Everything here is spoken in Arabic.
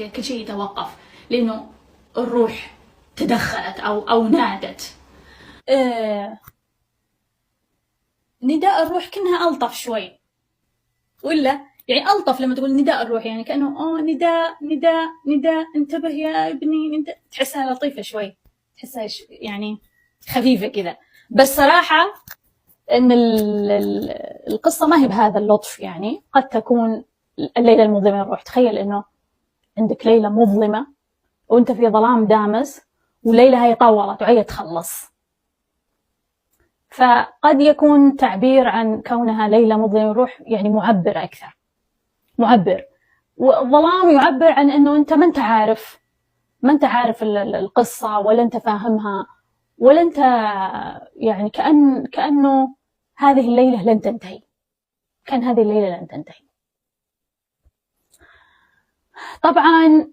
كذا كل شيء يتوقف لأنه الروح تدخلت أو نادت. نداء الروح كأنها ألطف شوي، ولا يعني ألطف لما تقول نداء الروح، يعني كأنه نداء نداء نداء انتبه يا ابني، نداء، تحسها لطيفة شوي، تحسها يعني خفيفة كذا. بس صراحة إن القصة ما هي بهذا اللطف، يعني قد تكون الليلة المظلمة الروح. تخيل إنه عندك ليلة مظلمة وأنت في ظلام دامس، والليلة هي طولت وعية تخلص، فقد يكون تعبير عن كونها ليلة مظلمة الروح يعني معبر أكثر، معبر. والظلام يعبر عن إنه أنت ما أنت عارف القصة، ولا أنت فاهمها، ولا أنت يعني كأنه هذه الليلة لن تنتهي، كان هذه الليلة لن تنتهي. طبعا